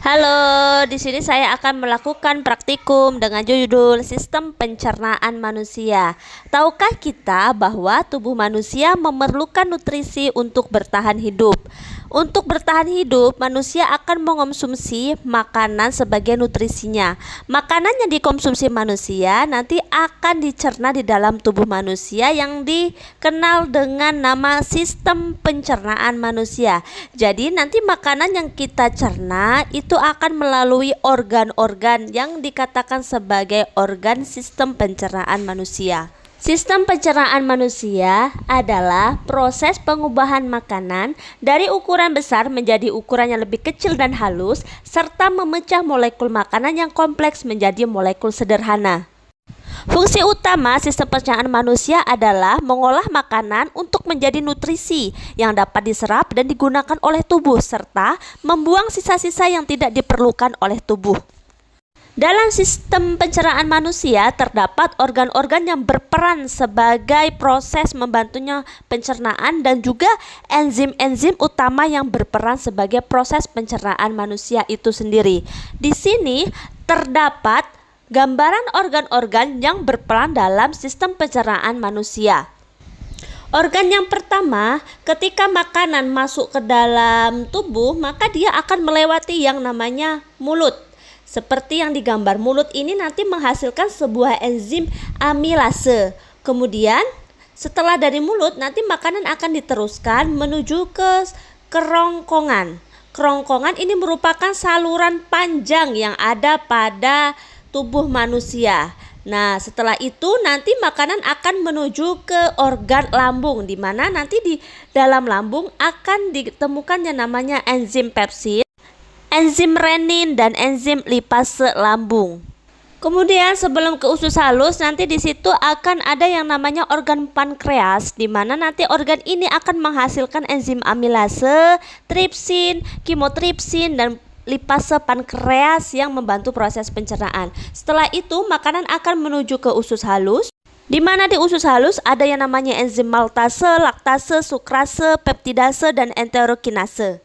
Halo, di sini saya akan melakukan praktikum dengan judul Sistem Pencernaan Manusia. Tahukah kita bahwa tubuh manusia memerlukan nutrisi untuk bertahan hidup? Untuk bertahan hidup, manusia akan mengonsumsi makanan sebagai nutrisinya. Makanan yang dikonsumsi manusia nanti akan dicerna di dalam tubuh manusia yang dikenal dengan nama sistem pencernaan manusia. Jadi nanti makanan yang kita cerna itu akan melalui organ-organ yang dikatakan sebagai organ sistem pencernaan manusia. Sistem pencernaan manusia adalah proses pengubahan makanan dari ukuran besar menjadi ukuran yang lebih kecil dan halus, serta memecah molekul makanan yang kompleks menjadi molekul sederhana. Fungsi utama sistem pencernaan manusia adalah mengolah makanan untuk menjadi nutrisi yang dapat diserap dan digunakan oleh tubuh, serta membuang sisa-sisa yang tidak diperlukan oleh tubuh. Dalam sistem pencernaan manusia terdapat organ-organ yang berperan sebagai proses membantunya pencernaan dan juga enzim-enzim utama yang berperan sebagai proses pencernaan manusia itu sendiri. Di sini terdapat gambaran organ-organ yang berperan dalam sistem pencernaan manusia. Organ yang pertama, ketika makanan masuk ke dalam tubuh, maka dia akan melewati yang namanya mulut. Seperti yang digambar, mulut ini nanti menghasilkan sebuah enzim amilase. Kemudian setelah dari mulut nanti makanan akan diteruskan menuju ke kerongkongan. Kerongkongan ini merupakan saluran panjang yang ada pada tubuh manusia. Nah, setelah itu nanti makanan akan menuju ke organ lambung, di mana nanti di dalam lambung akan ditemukan yang namanya enzim pepsid, enzim renin, dan enzim lipase lambung. Kemudian sebelum ke usus halus nanti di situ akan ada yang namanya organ pankreas, di mana nanti organ ini akan menghasilkan enzim amilase, tripsin, kimotripsin, dan lipase pankreas yang membantu proses pencernaan. Setelah itu makanan akan menuju ke usus halus, di mana di usus halus ada yang namanya enzim maltase, laktase, sukrase, peptidase, dan enterokinase.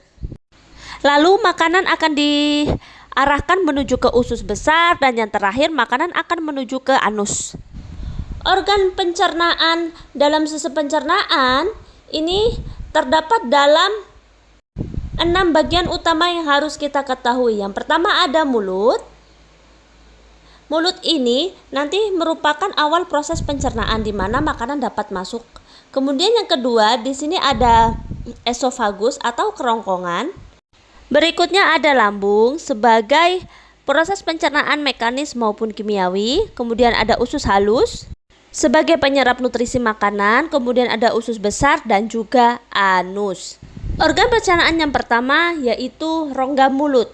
Lalu makanan akan diarahkan menuju ke usus besar, dan yang terakhir makanan akan menuju ke anus. Organ pencernaan dalam sistem pencernaan ini terdapat dalam 6 bagian utama yang harus kita ketahui. Yang pertama ada mulut. Mulut ini nanti merupakan awal proses pencernaan di mana makanan dapat masuk. Kemudian yang kedua, di sini ada esofagus atau kerongkongan. Berikutnya ada lambung sebagai proses pencernaan mekanis maupun kimiawi. Kemudian ada usus halus sebagai penyerap nutrisi makanan. Kemudian ada usus besar dan juga anus. Organ pencernaan yang pertama yaitu rongga mulut.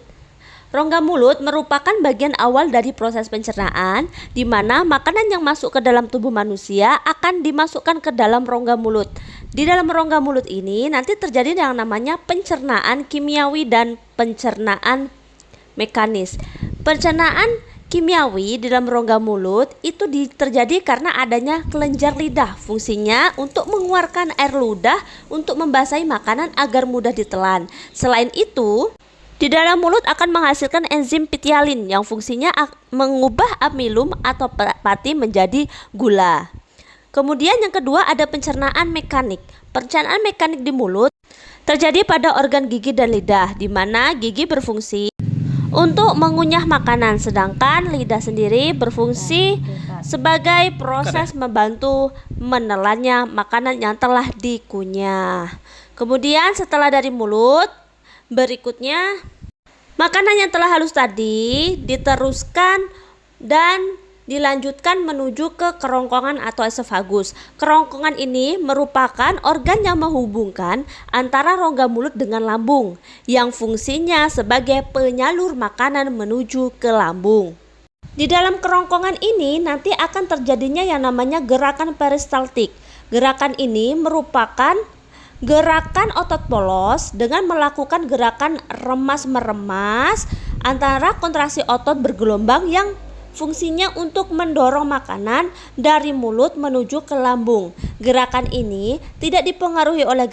Rongga mulut merupakan bagian awal dari proses pencernaan, di mana makanan yang masuk ke dalam tubuh manusia akan dimasukkan ke dalam rongga mulut. Di dalam rongga mulut ini nanti terjadi yang namanya pencernaan kimiawi dan pencernaan mekanis. Pencernaan kimiawi di dalam rongga mulut itu terjadi karena adanya kelenjar lidah. Fungsinya untuk mengeluarkan air ludah untuk membasahi makanan agar mudah ditelan. Selain itu, di dalam mulut akan menghasilkan enzim pitialin yang fungsinya mengubah amilum atau pati menjadi gula. Kemudian yang kedua ada pencernaan mekanik. Pencernaan mekanik di mulut terjadi pada organ gigi dan lidah, di mana gigi berfungsi untuk mengunyah makanan, sedangkan lidah sendiri berfungsi sebagai proses membantu menelannya makanan yang telah dikunyah. Kemudian setelah dari mulut, berikutnya makanan yang telah halus tadi diteruskan dan dilanjutkan menuju ke kerongkongan atau esofagus. Kerongkongan ini merupakan organ yang menghubungkan antara rongga mulut dengan lambung, yang fungsinya sebagai penyalur makanan menuju ke lambung. Di dalam kerongkongan ini nanti akan terjadinya yang namanya gerakan peristaltik. Gerakan ini merupakan gerakan otot polos dengan melakukan gerakan remas-meremas antara kontraksi otot bergelombang yang fungsinya untuk mendorong makanan dari mulut menuju ke lambung. Gerakan ini tidak dipengaruhi oleh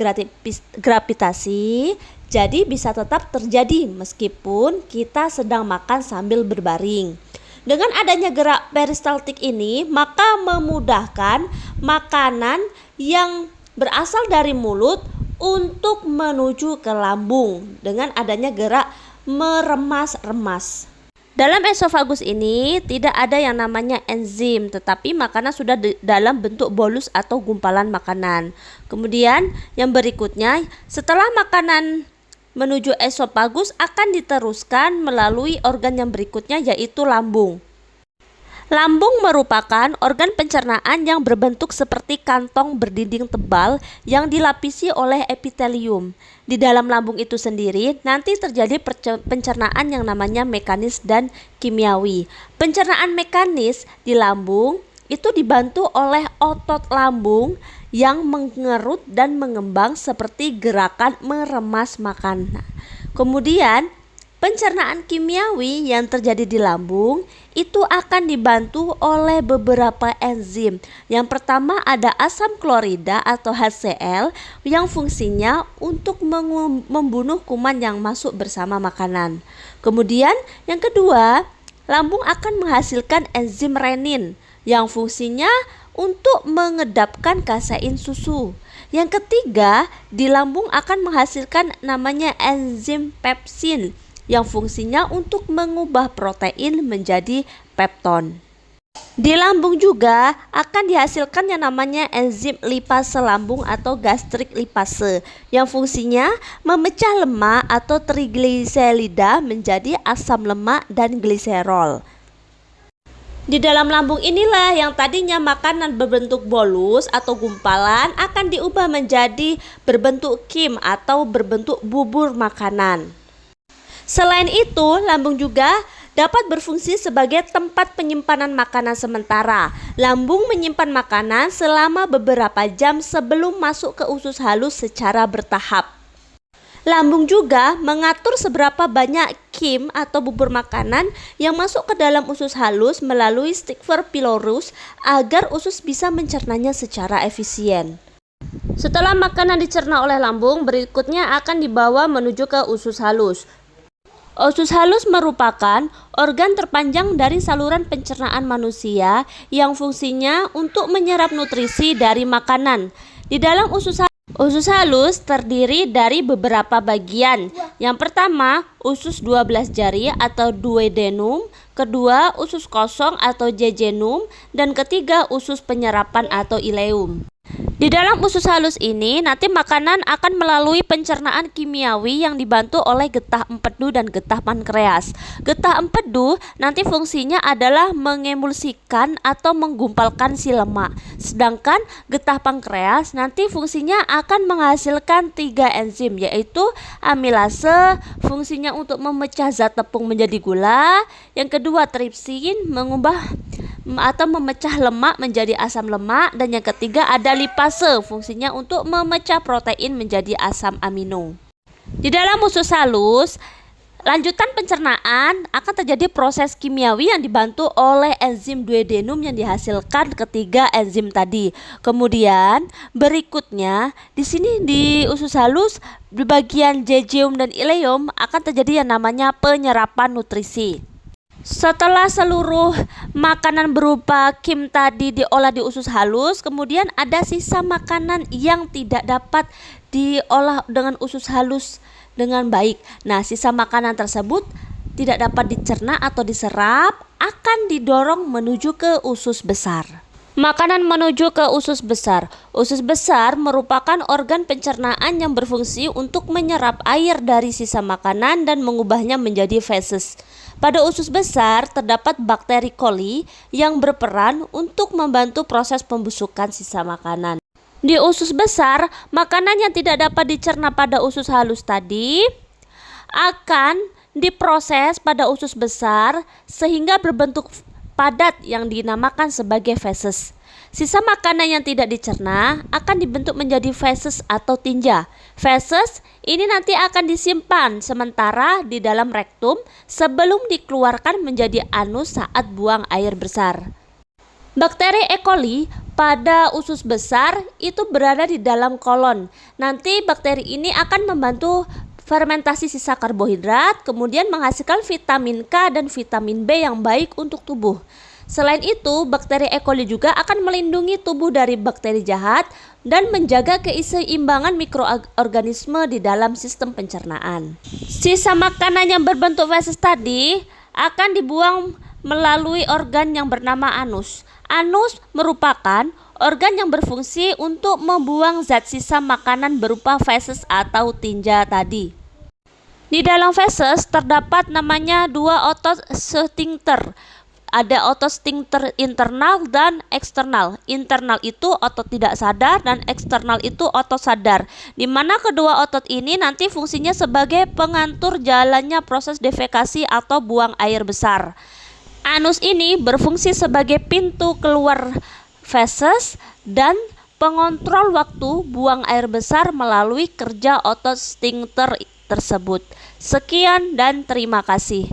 gravitasi, jadi bisa tetap terjadi meskipun kita sedang makan sambil berbaring. Dengan adanya gerak peristaltik ini, maka memudahkan makanan yang berasal dari mulut untuk menuju ke lambung dengan adanya gerak meremas-remas. Dalam esofagus ini tidak ada yang namanya enzim, tetapi makanan sudah dalam bentuk bolus atau gumpalan makanan. Kemudian yang berikutnya, setelah makanan menuju esofagus akan diteruskan melalui organ yang berikutnya, yaitu lambung. Lambung merupakan organ pencernaan yang berbentuk seperti kantong berdinding tebal yang dilapisi oleh epitelium. Di dalam lambung itu sendiri nanti terjadi pencernaan yang namanya mekanis dan kimiawi. Pencernaan mekanis di lambung itu dibantu oleh otot lambung yang mengerut dan mengembang seperti gerakan meremas makanan. Kemudian pencernaan kimiawi yang terjadi di lambung itu akan dibantu oleh beberapa enzim. Yang pertama ada asam klorida atau HCl yang fungsinya untuk membunuh kuman yang masuk bersama makanan. Kemudian yang kedua, lambung akan menghasilkan enzim renin yang fungsinya untuk mengedapkan kasein susu. Yang ketiga, di lambung akan menghasilkan namanya enzim pepsin yang fungsinya untuk mengubah protein menjadi pepton. Di lambung juga akan dihasilkan yang namanya enzim lipase lambung atau gastric lipase yang fungsinya memecah lemak atau trigliserida menjadi asam lemak dan gliserol. Di dalam lambung inilah yang tadinya makanan berbentuk bolus atau gumpalan akan diubah menjadi berbentuk kim atau berbentuk bubur makanan. Selain itu, lambung juga dapat berfungsi sebagai tempat penyimpanan makanan sementara. Lambung menyimpan makanan selama beberapa jam sebelum masuk ke usus halus secara bertahap. Lambung juga mengatur seberapa banyak kim atau bubur makanan yang masuk ke dalam usus halus melalui Stickler pylorus agar usus bisa mencernanya secara efisien. Setelah makanan dicerna oleh lambung, berikutnya akan dibawa menuju ke usus halus. Usus halus merupakan organ terpanjang dari saluran pencernaan manusia yang fungsinya untuk menyerap nutrisi dari makanan. Di dalam usus halus terdiri dari beberapa bagian. Yang pertama, usus 12 jari atau duodenum, kedua usus kosong atau jejunum, dan ketiga usus penyerapan atau ileum. Di dalam usus halus ini nanti makanan akan melalui pencernaan kimiawi yang dibantu oleh getah empedu dan getah pankreas. Getah empedu nanti fungsinya adalah mengemulsikan atau menggumpalkan si lemak. Sedangkan getah pankreas nanti fungsinya akan menghasilkan 3 enzim, yaitu amilase, fungsinya untuk memecah zat tepung menjadi gula. Yang kedua tripsin, mengubah atau memecah lemak menjadi asam lemak, dan yang ketiga ada lipase, fungsinya untuk memecah protein menjadi asam amino. Di dalam usus halus, lanjutan pencernaan akan terjadi proses kimiawi yang dibantu oleh enzim duodenum yang dihasilkan ketiga enzim tadi. Kemudian berikutnya di sini di usus halus di bagian jejunum dan ileum akan terjadi yang namanya penyerapan nutrisi. Setelah seluruh makanan berupa kim tadi diolah di usus halus, kemudian ada sisa makanan yang tidak dapat diolah dengan usus halus dengan baik. Nah, sisa makanan tersebut tidak dapat dicerna atau diserap, akan didorong menuju ke usus besar. Makanan menuju ke usus besar. Usus besar merupakan organ pencernaan yang berfungsi untuk menyerap air dari sisa makanan dan mengubahnya menjadi feses. Pada usus besar terdapat bakteri coli yang berperan untuk membantu proses pembusukan sisa makanan. Di usus besar, makanan yang tidak dapat dicerna pada usus halus tadi akan diproses pada usus besar sehingga berbentuk padat yang dinamakan sebagai feses. Sisa makanan yang tidak dicerna akan dibentuk menjadi feses atau tinja. Feses ini nanti akan disimpan sementara di dalam rektum sebelum dikeluarkan menjadi anus saat buang air besar. Bakteri E. coli pada usus besar itu berada di dalam kolon. Nanti bakteri ini akan membantu fermentasi sisa karbohidrat, kemudian menghasilkan vitamin K dan vitamin B yang baik untuk tubuh. Selain itu, bakteri E. coli juga akan melindungi tubuh dari bakteri jahat dan menjaga keseimbangan mikroorganisme di dalam sistem pencernaan. Sisa makanan yang berbentuk feses tadi akan dibuang melalui organ yang bernama anus. Anus merupakan organ yang berfungsi untuk membuang zat sisa makanan berupa feses atau tinja tadi. Di dalam feses terdapat namanya dua otot sphincter. Ada otot sphincter internal dan eksternal. Internal itu otot tidak sadar dan eksternal itu otot sadar. Di mana kedua otot ini nanti fungsinya sebagai pengatur jalannya proses defekasi atau buang air besar. Anus ini berfungsi sebagai pintu keluar feses dan pengontrol waktu buang air besar melalui kerja otot sphincter tersebut. Sekian dan terima kasih.